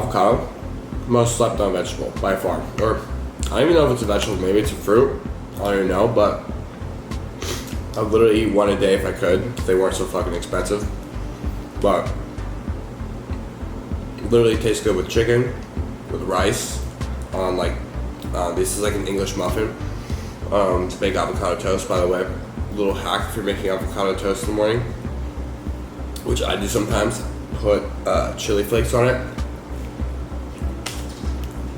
avocado. Most slept on vegetable by far. Or I don't even know if it's a vegetable, maybe it's a fruit. I don't even know, but I'd literally eat one a day if I could, if they weren't so fucking expensive. But literally tastes good with chicken, with rice, on like, this is like an English muffin. To make avocado toast, by the way. A little hack if you're making avocado toast in the morning, which I do sometimes, put chili flakes on it.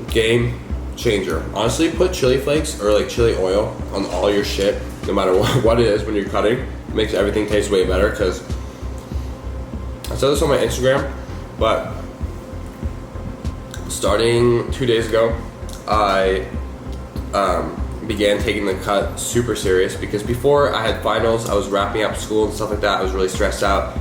Game changer. Honestly, put chili flakes or like chili oil on all your shit, no matter what it is when you're cutting. It makes everything taste way better, because I said this on my Instagram, but starting 2 days ago, I began taking the cut super serious, because before I had finals, I was wrapping up school and stuff like that. I was really stressed out,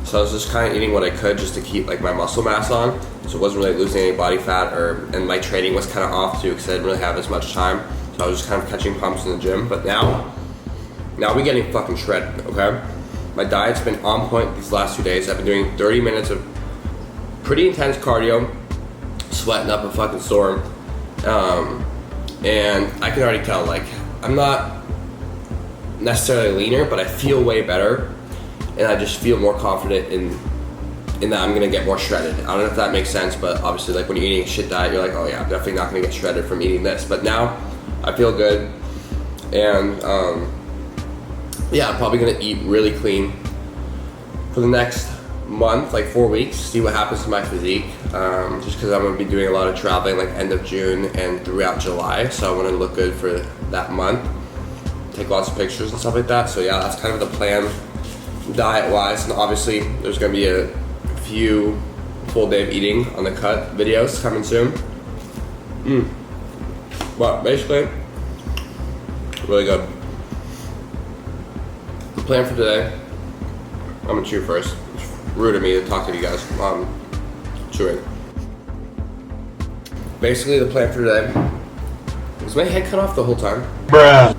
so I was just kind of eating what I could just to keep like my muscle mass on, so it wasn't really losing any body fat, and my training was kind of off too, because I didn't really have as much time, so I was just kind of catching pumps in the gym. But now we're getting fucking shredded, okay? My diet's been on point these last 2 days. I've been doing 30 minutes of pretty intense cardio, sweating up a fucking storm, and I can already tell, like, I'm not necessarily leaner, but I feel way better, and I just feel more confident in that I'm gonna get more shredded. I don't know if that makes sense, but obviously, like, when you're eating a shit diet, you're like, oh yeah, I'm definitely not gonna get shredded from eating this. But now I feel good, and yeah, I'm probably gonna eat really clean for the next month, like 4 weeks, see what happens to my physique, just because I'm going to be doing a lot of traveling like end of June and throughout July, so I want to look good for that month, take lots of pictures and stuff like that. So yeah, that's kind of the plan diet wise, and obviously there's going to be a few full day of eating on the cut videos coming soon. But basically, really good. The plan for today, I'm going to chew first. Rude of me to talk to you guys while I'm chewing. Basically, the plan for today was my head cut off the whole time. Bruh.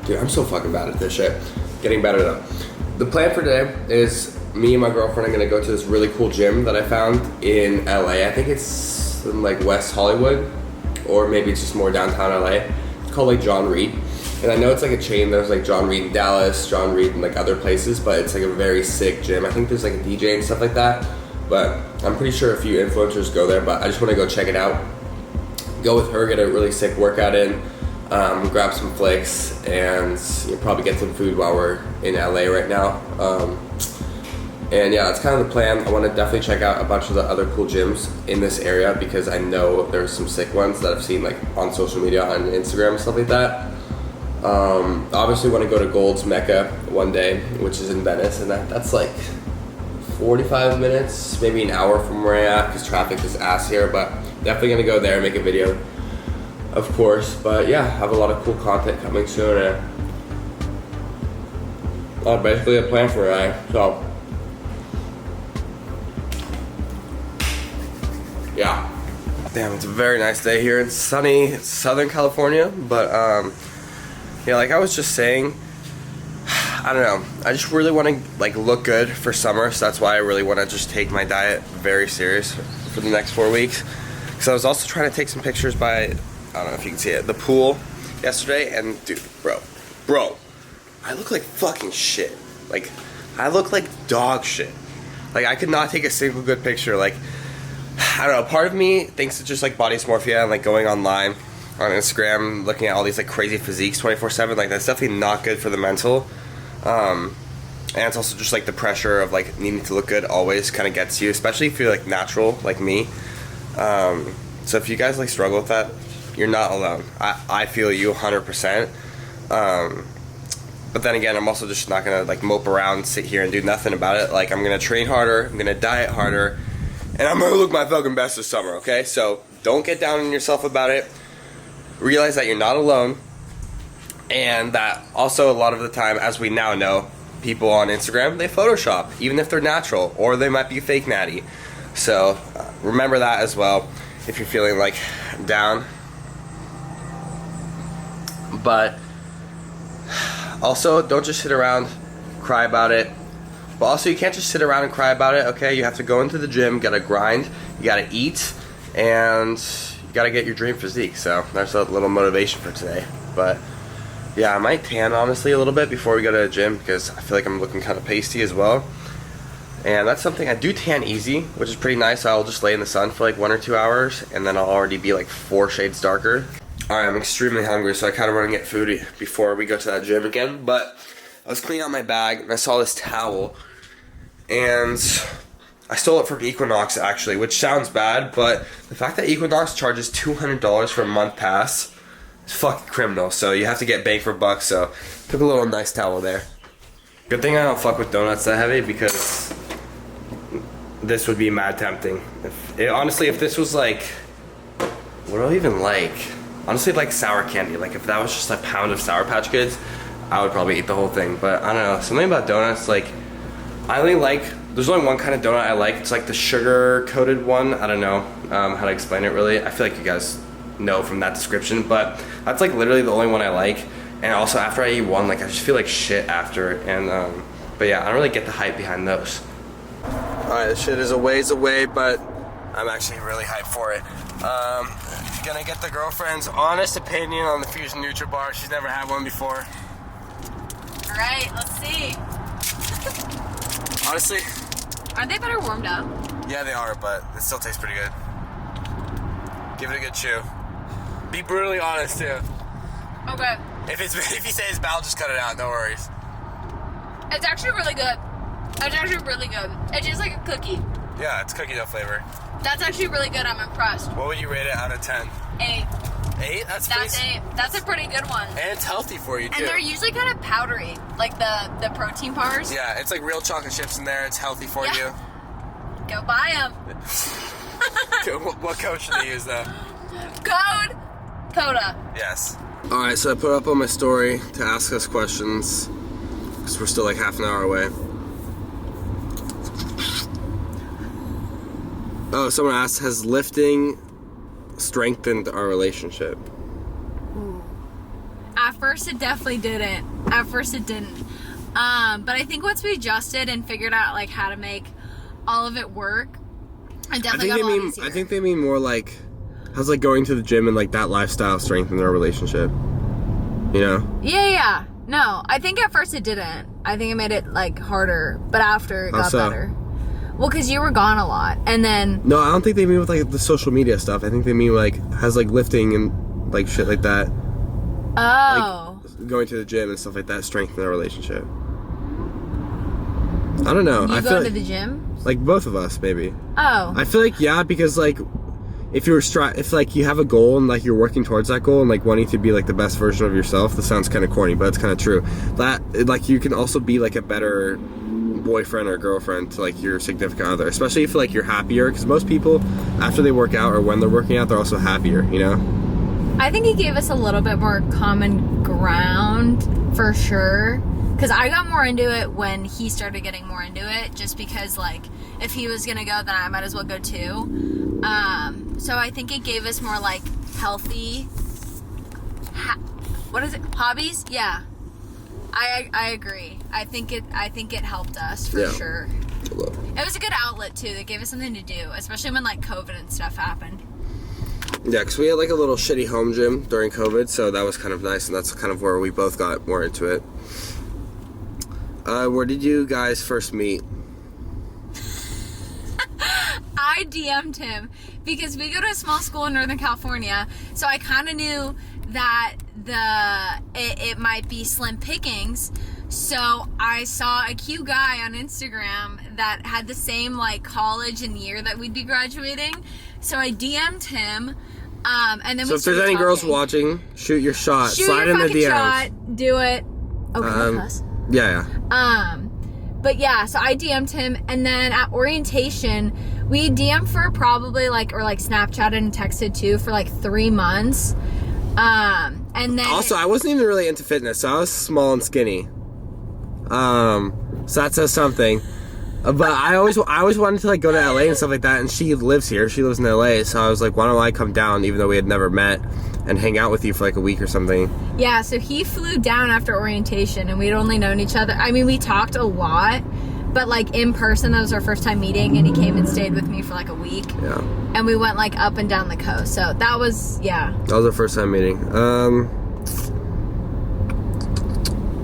Dude, I'm so fucking bad at this shit. Getting better though. The plan for today is me and my girlfriend are gonna go to this really cool gym that I found in LA. I think it's in like West Hollywood, or maybe it's just more downtown LA. It's called like John Reed. And I know it's like a chain. There's like John Reed in Dallas, John Reed in like other places, but it's like a very sick gym. I think there's like a DJ and stuff like that, but I'm pretty sure a few influencers go there, but I just want to go check it out. Go with her, get a really sick workout in, grab some flicks, and you'll probably get some food while we're in LA right now. And yeah, that's kind of the plan. I want to definitely check out a bunch of the other cool gyms in this area, because I know there's some sick ones that I've seen like on social media, on Instagram and stuff like that. Obviously want to go to Gold's Mecca one day, which is in Venice, and that's like 45 minutes, maybe an hour from where I'm at, because traffic is ass here, but definitely going to go there and make a video, of course. But yeah, have a lot of cool content coming soon, and basically a plan for it, so yeah. Damn, it's a very nice day here in sunny Southern California, but yeah, like I was just saying, I don't know, I just really want to like look good for summer, so that's why I really want to just take my diet very serious for the next 4 weeks. Because I was also trying to take some pictures by, I don't know if you can see it, the pool yesterday, and dude, bro, I look like fucking shit. Like, I look like dog shit. Like, I could not take a single good picture. Like, I don't know, part of me thinks it's just like body dysmorphia and like going online on Instagram, looking at all these like crazy physiques 24/7, like that's definitely not good for the mental. And it's also just like the pressure of like needing to look good always kind of gets you, especially if you're like natural like me. So if you guys like struggle with that, you're not alone. I feel you 100%. But then again, I'm also just not gonna like mope around, sit here and do nothing about it. Like, I'm gonna train harder, I'm gonna diet harder, and I'm gonna look my fucking best this summer, okay? So don't get down on yourself about it. Realize that you're not alone, and that also a lot of the time, as we now know, people on Instagram, they Photoshop, even if they're natural, or they might be fake natty. So remember that as well if you're feeling like down. But also, don't just sit around, cry about it. But also, you can't just sit around and cry about it, okay? You have to go into the gym, gotta grind, you gotta eat, and you gotta get your dream physique. So there's a little motivation for today. But yeah, I might tan honestly a little bit before we go to the gym because I feel like I'm looking kind of pasty as well. And that's something I do tan easy, which is pretty nice. I'll just lay in the sun for like 1 or 2 hours, and then I'll already be like 4 shades darker. Alright, I'm extremely hungry, so I kind of want to get food before we go to that gym again. But I was cleaning out my bag, and I saw this towel, and I stole it from Equinox actually, which sounds bad, but the fact that Equinox charges $200 for a month pass is fucking criminal. So you have to get bang for buck. So took a little nice towel there. Good thing I don't fuck with donuts that heavy because this would be mad tempting. Honestly, if this was like, what do I even like? Honestly, like sour candy. Like if that was just a pound of Sour Patch Kids, I would probably eat the whole thing. But I don't know, something about donuts, like I only like, there's only one kind of donut I like. It's like the sugar coated one. I don't know how to explain it really. I feel like you guys know from that description, but that's like literally the only one I like. And also after I eat one, like I just feel like shit after. And but yeah, I don't really get the hype behind those. Alright, this shit is a ways away, but I'm actually really hyped for it. Gonna get the girlfriend's honest opinion on the Fusion Nutribar. She's never had one before. Alright, let's see. Honestly, are they better warmed up? Yeah, they are, but it still tastes pretty good. Give it a good chew. Be brutally honest too. Okay. If you say it's bad, just cut it out. No worries. It's actually really good. It's actually really good. It's just like a cookie. Yeah, it's cookie dough flavor. That's actually really good. I'm impressed. What would you rate it out of 10? 8. 8? That's 8. That's a pretty good one. And it's healthy for you too. And they're usually kind of powdery, like the protein bars. Yeah, it's like real chocolate chips in there. It's healthy for you. Go buy them. What code should I use though? Code Koda. Yes. Alright, so I put up on my story to ask us questions because we're still like half an hour away. Oh, someone asked, has lifting strengthened our relationship? Ooh. At first it definitely didn't. At first it didn't. But I think once we adjusted and figured out like how to make all of it work, it definitely got a lot easier. I think they mean more like, how's like going to the gym and like that lifestyle strengthened our relationship? You know? Yeah. No, I think at first it didn't. I think it made it like harder, but after it got better. Well, because you were gone a lot, and then... No, I don't think they mean with like the social media stuff. I think they mean like, has like lifting and like shit like that. Oh. Like going to the gym and stuff like that strengthen our relationship. I don't know. You go to the gym? Like both of us, maybe. Oh. I feel like, yeah, because like, if like you have a goal and like you're working towards that goal and like wanting to be like the best version of yourself, this sounds kind of corny, but it's kind of true. That, like, you can also be like a better boyfriend or girlfriend to like your significant other, especially if like you're happier, because most people after they work out or when they're working out, they're also happier, you know? I think he gave us a little bit more common ground for sure, because I got more into it when he started getting more into it, just because like if he was gonna go, then I might as well go too. So I think it gave us more like healthy hobbies. Yeah, I agree. I think it helped us for sure. It was a good outlet too. That gave us something to do, especially when like COVID and stuff happened. Yeah, because we had like a little shitty home gym during COVID, so that was kind of nice, and that's kind of where we both got more into it. Where did you guys first meet? I DM'd him because we go to a small school in Northern California, so I kind of knew that it might be slim pickings. So I saw a cute guy on Instagram that had the same like college and year that we'd be graduating. So I DM'd him, and then. So if there's any girls watching, shoot your shot. Slide in the DMs. Shot, do it. Okay. Yeah. But yeah, so I DM'd him, and then at orientation, we DM'd for probably like Snapchatted and texted too for like 3 months. And then also I wasn't even really into fitness, so I was small and skinny. So that says something. But I always wanted to like go to LA and stuff like that, and she lives here. She lives in LA, so I was like, why don't I come down, even though we had never met, and hang out with you for like a week or something. Yeah, so he flew down after orientation, and we'd only known each other. I mean, we talked a lot, But like in person, that was our first time meeting, and he came and stayed with me for like a week. Yeah. And we went like up and down the coast. So that was, yeah. That was our first time meeting.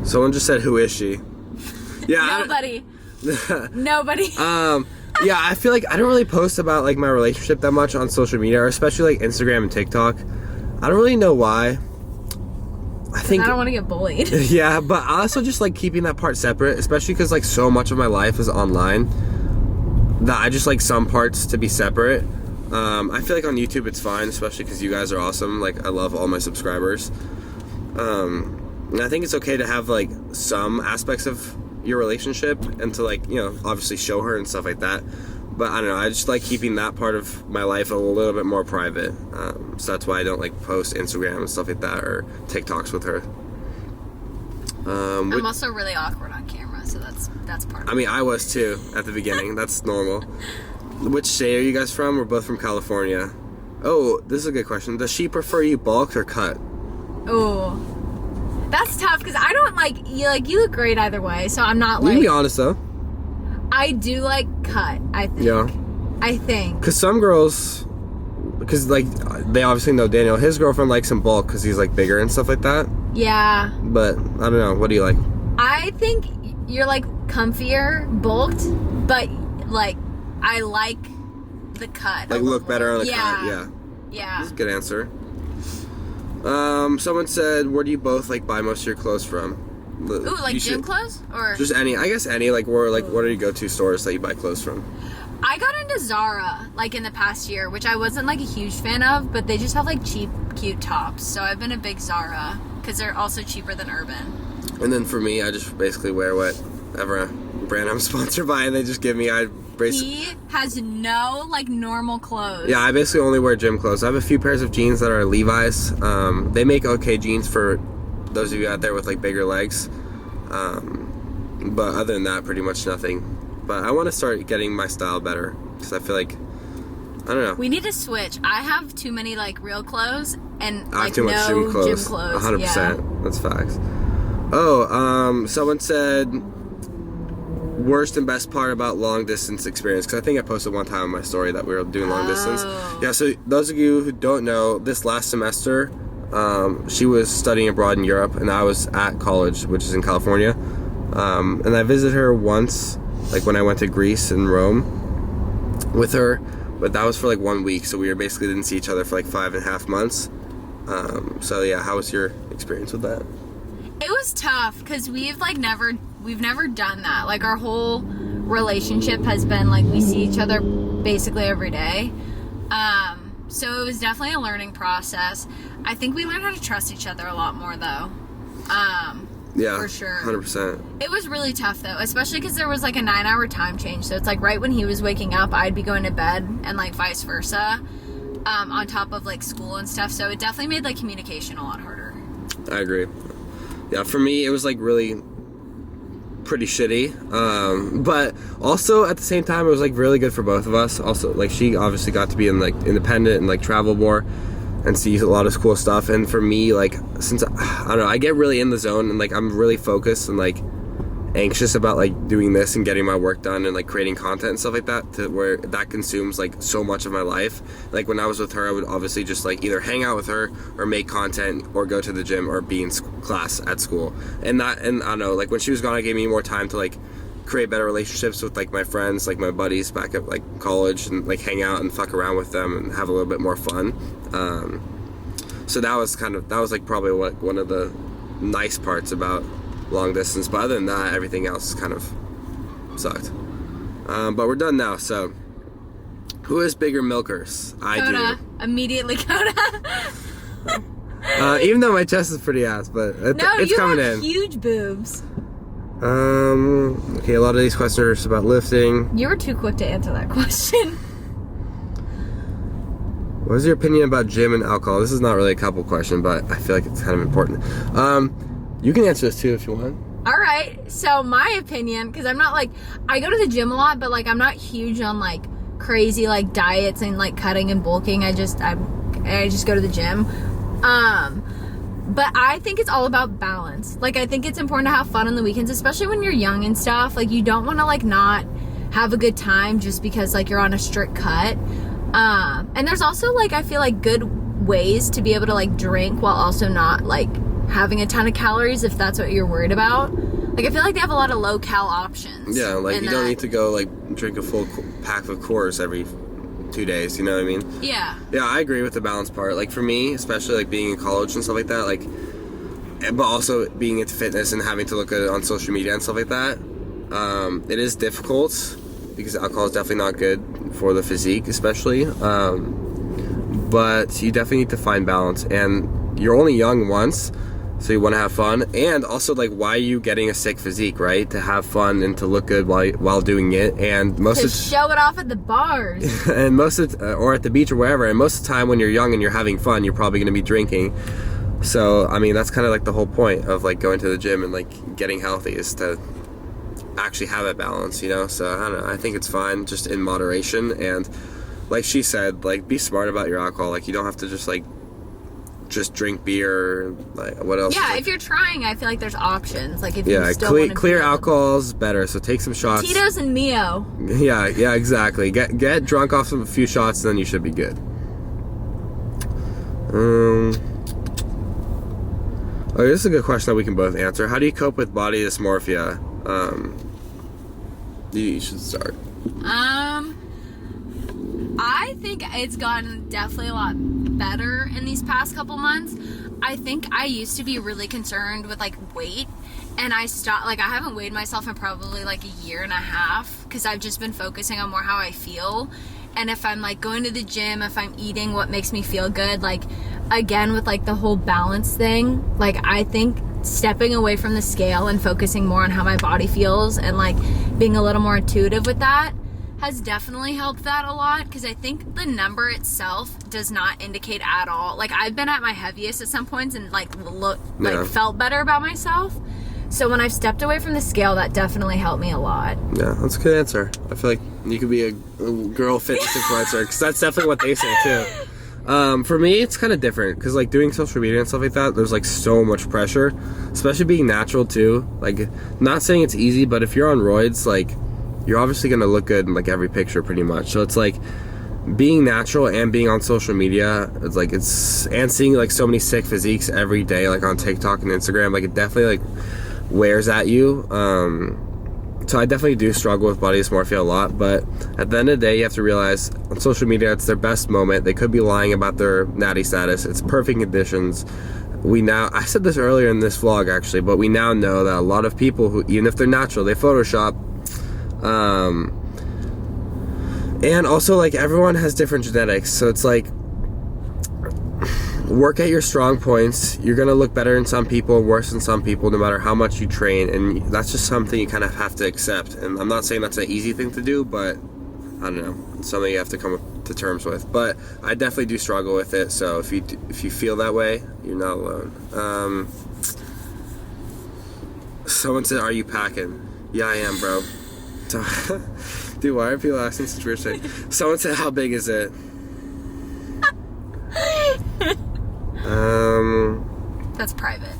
Someone just said, who is she? Yeah. Nobody. Nobody. Yeah, I feel like I don't really post about like my relationship that much on social media, or especially like Instagram and TikTok. I don't really know why. I don't want to get bullied. Yeah, but I also just like keeping that part separate, especially because like so much of my life is online that I just like some parts to be separate. I feel like on YouTube it's fine, especially because you guys are awesome. Like I love all my subscribers. And I think it's okay to have like some aspects of your relationship and to like, you know, obviously show her and stuff like that. But I don't know, I just like keeping that part of my life a little bit more private. So that's why I don't like post Instagram and stuff like that or TikToks with her. I'm also really awkward on camera, so that's part of it. I mean, I was too at the beginning. That's normal. Which state are you guys from? We're both from California. Oh, this is a good question. Does she prefer you bulked or cut? Oh, that's tough because I don't you look great either way, so I'm not like. You can be honest though. I do like cut, I think. Yeah. I think. Because some girls, because like they obviously know Daniel. His girlfriend likes him bulk because he's like bigger and stuff like that. Yeah. But I don't know. What do you like? I think you're like comfier bulked, but like I like the cut. Like look better on the cut. Yeah. Yeah. That's a good answer. Someone said, where do you both like buy most of your clothes from? Ooh, like gym clothes? Or just any, I guess any, like where, like what are your go-to stores that you buy clothes from? I got into Zara like in the past year, which I wasn't like a huge fan of, but they just have like cheap, cute tops. So I've been a big Zara because they're also cheaper than Urban. And then for me, I just basically wear whatever brand I'm sponsored by, and they just give me. He has no like normal clothes. Yeah, I basically only wear gym clothes. I have a few pairs of jeans that are Levi's. They make okay jeans for those of you out there with like bigger legs. But other than that, pretty much nothing. But I want to start getting my style better because I feel like, I don't know. We need to switch. I have too many like real clothes and I have like too much no gym clothes. 100%. Yeah. That's facts. Oh, someone said worst and best part about long distance experience, because I think I posted one time on my story that we were doing long distance. Yeah, so those of you who don't know, this last semester she was studying abroad in Europe and I was at college, which is in California, and I visited her once, like when I went to Greece and Rome with her, but that was for like 1 week, so we basically didn't see each other for like 5.5 months. So yeah, how was your experience with that? It was tough because we've never done that. Like our whole relationship has been like we see each other basically every day. So it was definitely a learning process. I think we learned how to trust each other a lot more though. Yeah, for sure. 100%. It was really tough though, especially because there was like a 9-hour time change. So it's like right when he was waking up, I'd be going to bed and like vice versa, on top of like school and stuff. So it definitely made like communication a lot harder. I agree. Yeah, for me, it was like really pretty shitty. But also at the same time, it was like really good for both of us. Also, like she obviously got to be like independent and like travel more and see a lot of cool stuff. And for me, like since I don't know, I get really in the zone and like I'm really focused and like anxious about like doing this and getting my work done and like creating content and stuff like that, to where that consumes like so much of my life. Like when I was with her, I would obviously just like either hang out with her or make content or go to the gym or be in class at school. And I don't know, like when she was gone, it gave me more time to like create better relationships with like my friends, like my buddies back at like college, and like hang out and fuck around with them and have a little bit more fun. So that was like probably what one of the nice parts about long distance. But other than that, everything else kind of sucked. But we're done now. So who has bigger milkers? Koda. I do. Immediately Koda. Even though my chest is pretty ass, but it's coming in. No, you have huge boobs. Okay, a lot of these questions are about lifting. You were too quick to answer that question. What is your opinion about gym and alcohol? This is not really a couple question, but I feel like it's kind of important. You can answer this too if you want. All right. So my opinion, because I'm not like, I go to the gym a lot, but like I'm not huge on like crazy like diets and like cutting and bulking. I just go to the gym. But I think it's all about balance. Like, I think it's important to have fun on the weekends, especially when you're young and stuff. Like, you don't want to, like, not have a good time just because, like, you're on a strict cut. And there's also, like, I feel like good ways to be able to, like, drink while also not, like, having a ton of calories if that's what you're worried about. Like, I feel like they have a lot of low-cal options. Yeah, like, you don't need to go, like, drink a full pack of Coors every 2 days, you know what I mean? Yeah. Yeah, I agree with the balance part. Like, for me, especially, like, being in college and stuff like that, like, but also being into fitness and having to look at it on social media and stuff like that, it is difficult because alcohol is definitely not good for the physique, especially. But you definitely need to find balance, and you're only young once, so you want to have fun. And also, like, why are you getting a sick physique, right? To have fun and to look good while doing it. And most of show it off at the bars and or at the beach or wherever. And most of the time when you're young and you're having fun, you're probably going to be drinking. So I mean, that's kind of like the whole point of, like, going to the gym and, like, getting healthy is to actually have a balance, you know? So I don't know, I think it's fine, just in moderation. And like she said, like, be smart about your alcohol. Like, you don't have to just drink beer. Like, what else? Yeah, if you're trying, I feel like there's options. Like, if you still clear alcohol is better. So take some shots. Tito's and Mio. Yeah, exactly. Get drunk off a few shots, and then you should be good. Oh, this is a good question that we can both answer. How do you cope with body dysmorphia? You should start. I think it's gotten definitely a lot better in these past couple months. I think I used to be really concerned with, like, weight, and I stopped. Like, I haven't weighed myself in probably like a year and a half because I've just been focusing on more how I feel. And if I'm, like, going to the gym, if I'm eating what makes me feel good, like, again, with, like, the whole balance thing, like, I think stepping away from the scale and focusing more on how my body feels and, like, being a little more intuitive with that has definitely helped that a lot, because I think the number itself does not indicate at all. Like, I've been at my heaviest at some points and, like, felt better about myself. So when I've stepped away from the scale, that definitely helped me a lot. Yeah, that's a good answer. I feel like you could be a girl fitness influencer, because that's definitely what they say too. For me, it's kind of different, because, like, doing social media and stuff like that, there's, like, so much pressure, especially being natural too. Like, not saying it's easy, but if you're on roids, like, you're obviously gonna look good in, like, every picture pretty much. So it's like being natural and being on social media, and seeing, like, so many sick physiques every day, like, on TikTok and Instagram, like, it definitely, like, wears at you. So I definitely do struggle with body dysmorphia a lot, but at the end of the day, you have to realize on social media, it's their best moment. They could be lying about their natty status. It's perfect conditions. I said this earlier in this vlog actually, but we now know that a lot of people who, even if they're natural, they Photoshop. And also, like, everyone has different genetics, so it's like, work at your strong points. You're gonna look better in some people, worse in some people, no matter how much you train, and that's just something you kind of have to accept. And I'm not saying that's an easy thing to do, but I don't know, it's something you have to come to terms with. But I definitely do struggle with it, so if you feel that way, you're not alone. Someone said, "Are you packing?" Yeah, I am, bro. So, dude, why are people asking such weird shit? Someone said, "How big is it?" That's private.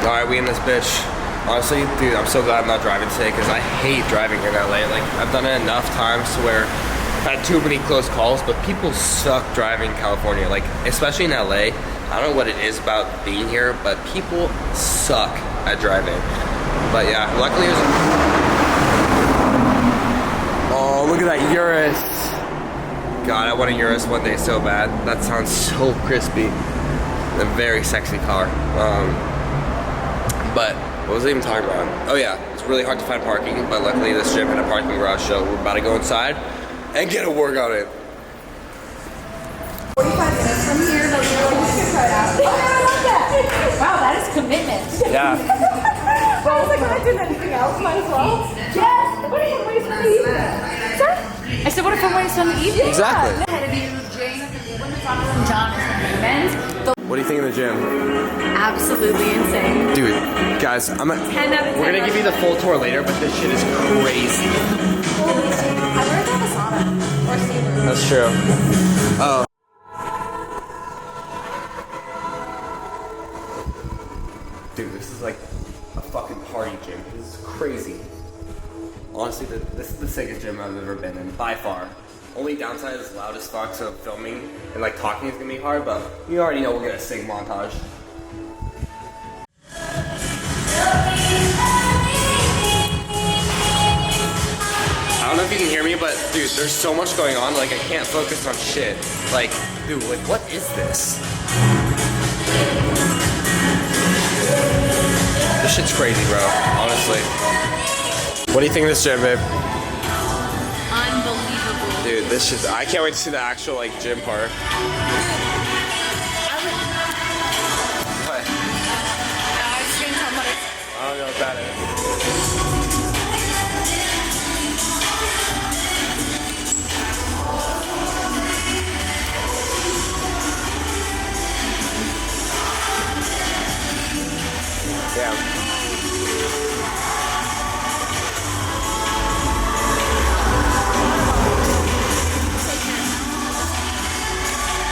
Alright, we in this bitch. Honestly, dude, I'm so glad I'm not driving today, because I hate driving in LA. Like, I've done it enough times to where I've had too many close calls, but people suck driving in California. Like, especially in LA. I don't know what it is about being here, but people suck at driving. But yeah, luckily it was... Oh, look at that Urus. God, I want a Urus one day so bad. That sounds so crispy. A very sexy car. But what was I even talking about? Oh yeah, it's really hard to find parking, but luckily this gym had a parking garage, so we're about to go inside and get a workout in. 45 minutes from here, but we're like, we can try it out. Oh, I love that. Wow, that is commitment. Yeah. Well, I was like, I'm not doing anything else, might as well. Yes! What are you waiting for me? I said, what a fun way to spend the evening. Exactly. Ahead of you, Jane, women's locker room, John is in the men's. What do you think of the gym? Absolutely insane. Dude, guys, 10 out of 10. we're gonna give you the full tour later, but this shit is crazy. I learned to have a sauna or steamer. That's true. Oh. Dude, this is like a fucking party gym. This is crazy. Honestly, this is the sickest gym I've ever been in, by far. Only downside is loud as fuck, so filming and like talking is gonna be hard, but you already know we'll get a sick montage. I don't know if you can hear me, but dude, there's so much going on, like I can't focus on shit. Like, dude, like what is this? This shit's crazy, bro, honestly. What do you think of this gym, babe? Unbelievable. Dude, this shit, I can't wait to see the actual like gym part. What? I was gonna tell what I don't know what that is. Yeah.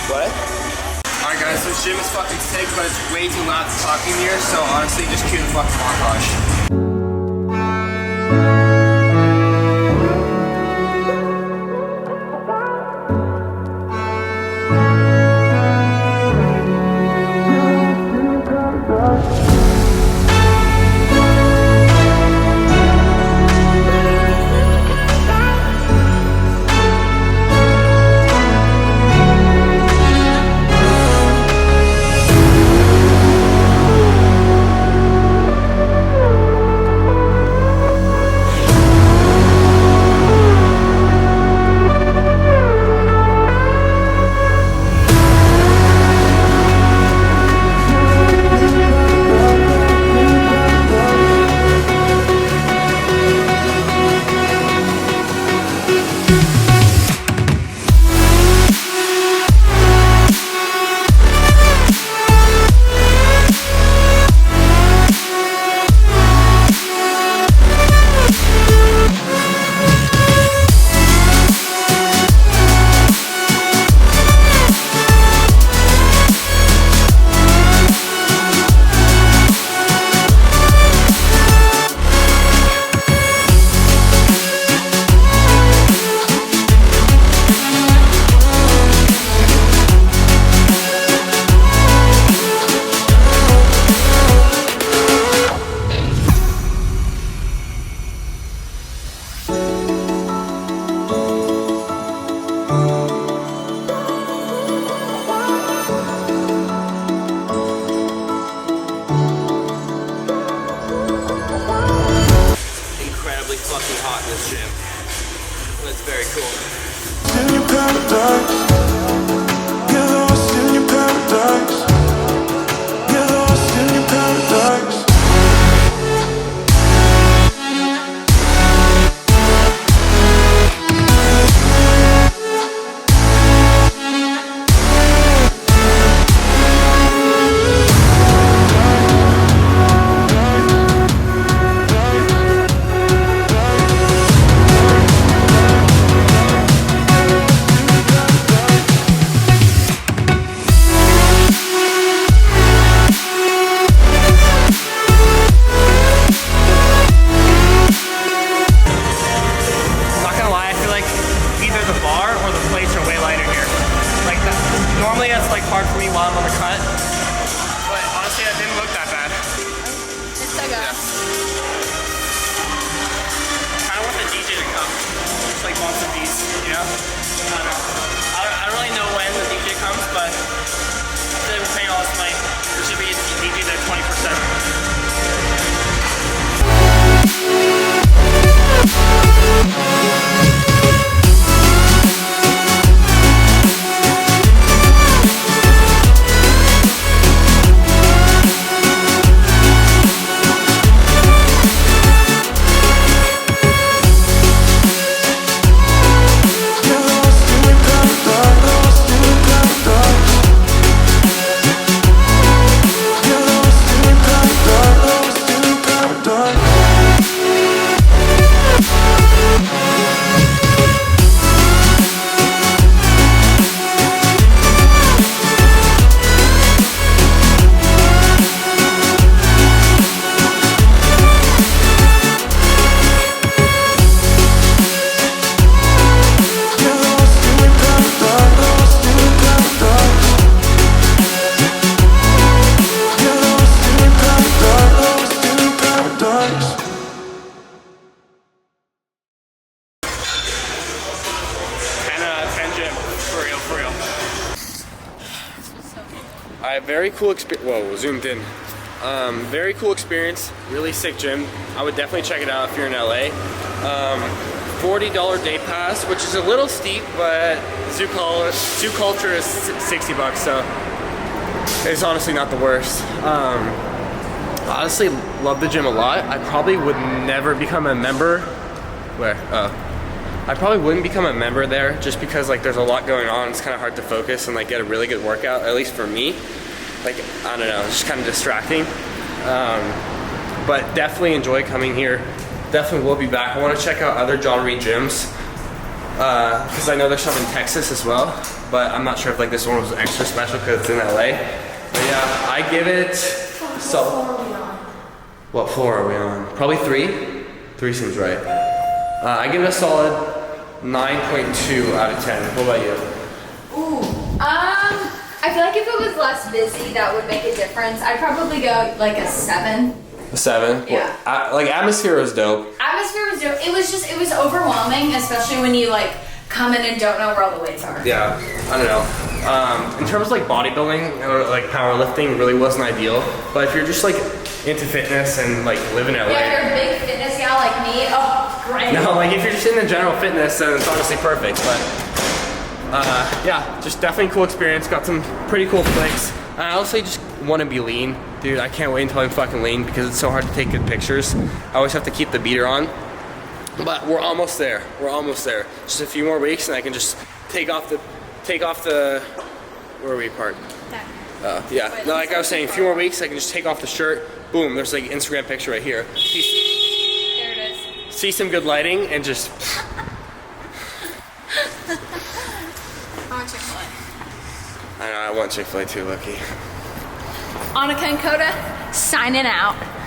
What? Alright guys, this gym is fucking sick, but it's way too loud to talk in here, so honestly, just cue the fucking montage. yeah, very cool experience. Whoa, zoomed in. Very cool experience, really sick gym. I would definitely check it out if you're in LA. $40 day pass, which is a little steep, but zoo culture is $60, so it's honestly not the worst. Honestly, love the gym a lot. I probably would never become a member. I probably wouldn't become a member there just because like there's a lot going on. It's kind of hard to focus and like get a really good workout, at least for me. Like, I don't know, it's just kind of distracting. But definitely enjoy coming here. Definitely will be back. I want to check out other John Reed gyms because I know there's some in Texas as well, but I'm not sure if like this one was extra special because it's in LA. But yeah, I give it. What floor are we on? Probably 3. 3 seems right. I give it a solid 9.2 out of 10. What about you? Ooh, I feel like if it was less busy, that would make a difference. I'd probably go like a 7. A 7? Yeah. Well, like atmosphere was dope. Atmosphere was dope. It was overwhelming, especially when you like come in and don't know where all the weights are. Yeah, I don't know. In terms of like bodybuilding or like powerlifting, really wasn't ideal. But if you're just like into fitness and like live in LA. Yeah, if you're a big fitness gal like me, oh, great. No, like if you're just into general fitness, then it's honestly perfect. But yeah, just definitely cool experience. Got some pretty cool flicks. I honestly just want to be lean. Dude, I can't wait until I'm fucking lean because it's so hard to take good pictures. I always have to keep the beater on. But we're almost there. We're almost there. Just a few more weeks and I can just take off the, where are we parked? Yeah, no, like I was saying, a few more weeks, I can just take off the shirt. Boom, there's like an Instagram picture right here. There it is. See some good lighting and just. I want Chick-fil-A. I know, I want Chick-fil-A too, Lucky. Annika and Koda, signing out.